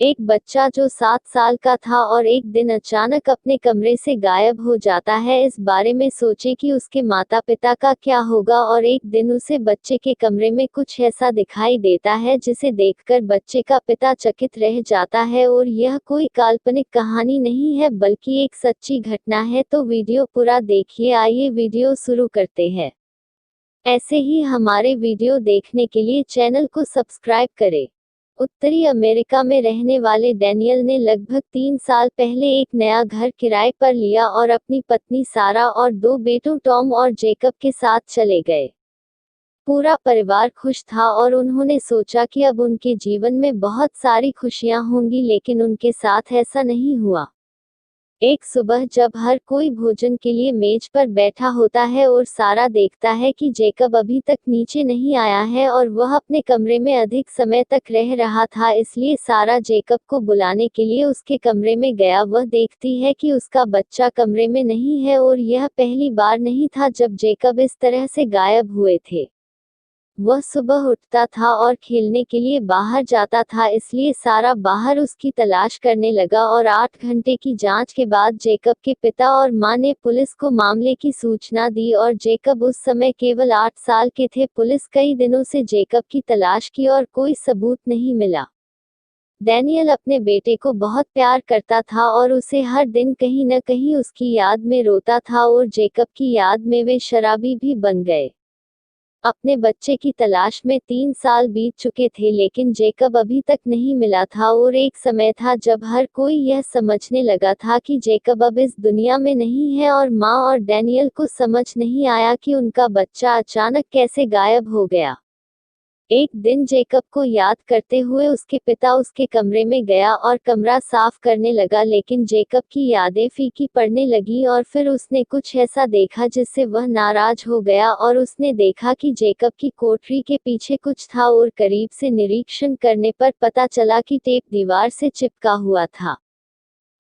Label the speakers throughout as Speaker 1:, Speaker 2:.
Speaker 1: एक बच्चा जो 7 साल का था और एक दिन अचानक अपने कमरे से गायब हो जाता है। इस बारे में सोचें कि उसके माता पिता का क्या होगा। और एक दिन उसे बच्चे के कमरे में कुछ ऐसा दिखाई देता है जिसे देखकर बच्चे का पिता चकित रह जाता है। और यह कोई काल्पनिक कहानी नहीं है बल्कि एक सच्ची घटना है। तो वीडियो पूरा देखिए। आइए वीडियो शुरू करते हैं। ऐसे ही हमारे वीडियो देखने के लिए चैनल को सब्सक्राइब करें। उत्तरी अमेरिका में रहने वाले डैनियल ने लगभग 3 साल पहले एक नया घर किराए पर लिया और अपनी पत्नी सारा और 2 बेटों टॉम और जेकब के साथ चले गए। पूरा परिवार खुश था और उन्होंने सोचा कि अब उनके जीवन में बहुत सारी खुशियां होंगी, लेकिन उनके साथ ऐसा नहीं हुआ। एक सुबह जब हर कोई भोजन के लिए मेज पर बैठा होता है और सारा देखता है कि जेकब अभी तक नीचे नहीं आया है और वह अपने कमरे में अधिक समय तक रह रहा था, इसलिए सारा जेकब को बुलाने के लिए उसके कमरे में गया। वह देखती है कि उसका बच्चा कमरे में नहीं है और यह पहली बार नहीं था जब जेकब इस तरह से गायब हुए थे। वह सुबह उठता था और खेलने के लिए बाहर जाता था, इसलिए सारा बाहर उसकी तलाश करने लगा। और 8 घंटे की जांच के बाद जेकब के पिता और मां ने पुलिस को मामले की सूचना दी और जेकब उस समय केवल 8 साल के थे। पुलिस कई दिनों से जेकब की तलाश की और कोई सबूत नहीं मिला। डैनियल अपने बेटे को बहुत प्यार करता था और उसे हर दिन कहीं न कहीं उसकी याद में रोता था और जेकब की याद में वे शराबी भी बन गए। अपने बच्चे की तलाश में 3 साल बीत चुके थे, लेकिन जेकब अभी तक नहीं मिला था। और एक समय था जब हर कोई यह समझने लगा था कि जेकब अब इस दुनिया में नहीं है। और माँ और डैनियल को समझ नहीं आया कि उनका बच्चा अचानक कैसे गायब हो गया। एक दिन जेकब को याद करते हुए उसके पिता उसके कमरे में गया और कमरा साफ करने लगा, लेकिन जेकब की यादें फीकी पड़ने लगी। और फिर उसने कुछ ऐसा देखा जिससे वह नाराज हो गया और उसने देखा कि जेकब की कोठरी के पीछे कुछ था और करीब से निरीक्षण करने पर पता चला कि टेप दीवार से चिपका हुआ था।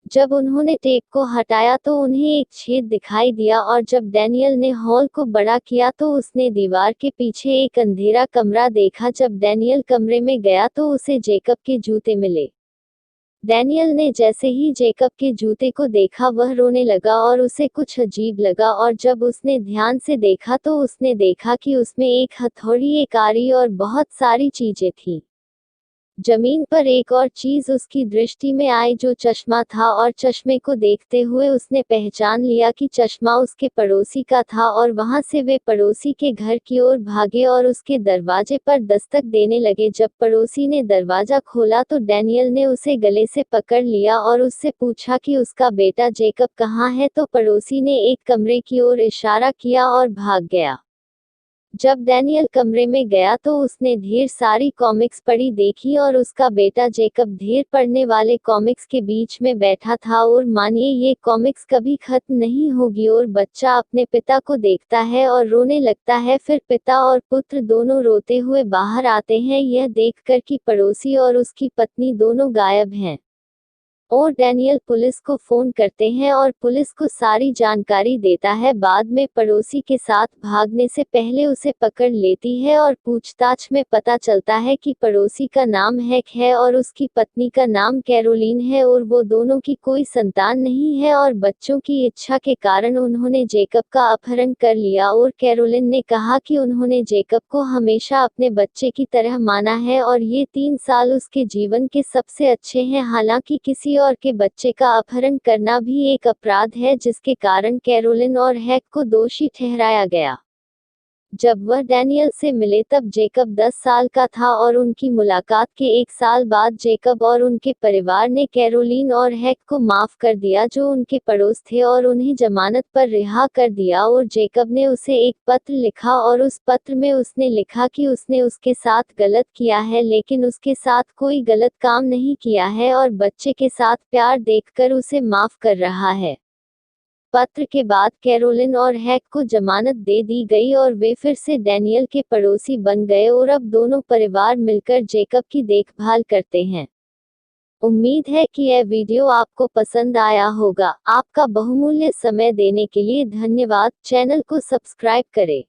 Speaker 1: जब उन्होंने टेप को हटाया तो उन्हें एक छेद दिखाई दिया और जब डैनियल ने हॉल को बड़ा किया तो उसने दीवार के पीछे एक अंधेरा कमरा देखा। जब डैनियल कमरे में गया तो उसे जेकब के जूते मिले। डैनियल ने जैसे ही जेकब के जूते को देखा वह रोने लगा और उसे कुछ अजीब लगा। और जब उसने ध्यान से देखा तो उसने देखा कि उसमें एक हथौड़ी, एक आरी और बहुत सारी चीजें थीं। जमीन पर एक और चीज उसकी दृष्टि में आई जो चश्मा था। और चश्मे को देखते हुए उसने पहचान लिया कि चश्मा उसके पड़ोसी का था। और वहां से वे पड़ोसी के घर की ओर भागे और उसके दरवाजे पर दस्तक देने लगे। जब पड़ोसी ने दरवाजा खोला तो डैनियल ने उसे गले से पकड़ लिया और उससे पूछा कि उसका बेटा जेकब कहाँ है। तो पड़ोसी ने एक कमरे की ओर इशारा किया और भाग गया। जब डैनियल कमरे में गया तो उसने ढेर सारी कॉमिक्स पढ़ी देखी और उसका बेटा जेकब ढेर पढ़ने वाले कॉमिक्स के बीच में बैठा था। और मानिए ये कॉमिक्स कभी खत्म नहीं होगी। और बच्चा अपने पिता को देखता है और रोने लगता है। फिर पिता और पुत्र दोनों रोते हुए बाहर आते हैं, यह देखकर कि पड़ोसी और उसकी पत्नी दोनों गायब हैं। और डैनियल पुलिस को फोन करते हैं और पुलिस को सारी जानकारी देता है। बाद में पड़ोसी के साथ भागने से पहले उसे पकड़ लेती है और पूछताछ में पता चलता है कि पड़ोसी का नाम हैक है और उसकी पत्नी का नाम कैरोलीन है और वो दोनों की कोई संतान नहीं है। और बच्चों की इच्छा के कारण उन्होंने जेकब का अपहरण कर लिया। और कैरोलिन ने कहा कि उन्होंने जेकब को हमेशा अपने बच्चे की तरह माना है और ये 3 साल उसके जीवन के सबसे अच्छे हैं। हालांकि किसी और के बच्चे का अपहरण करना भी एक अपराध है, जिसके कारण कैरोलिन और हैक को दोषी ठहराया गया। जब वह डैनियल से मिले तब जेकब 10 साल का था और उनकी मुलाकात के 1 साल बाद जेकब और उनके परिवार ने कैरोलीन और हैक को माफ कर दिया जो उनके पड़ोस थे और उन्हें जमानत पर रिहा कर दिया। और जेकब ने उसे एक पत्र लिखा और उस पत्र में उसने लिखा कि उसने उसके साथ गलत किया है, लेकिन उसके साथ कोई गलत काम नहीं किया है और बच्चे के साथ प्यार देखकर उसे माफ कर रहा है। पत्र के बाद कैरोलिन और हैक को जमानत दे दी गई और वे फिर से डैनियल के पड़ोसी बन गए और अब दोनों परिवार मिलकर जेकब की देखभाल करते हैं। उम्मीद है कि यह वीडियो आपको पसंद आया होगा। आपका बहुमूल्य समय देने के लिए धन्यवाद। चैनल को सब्सक्राइब करें।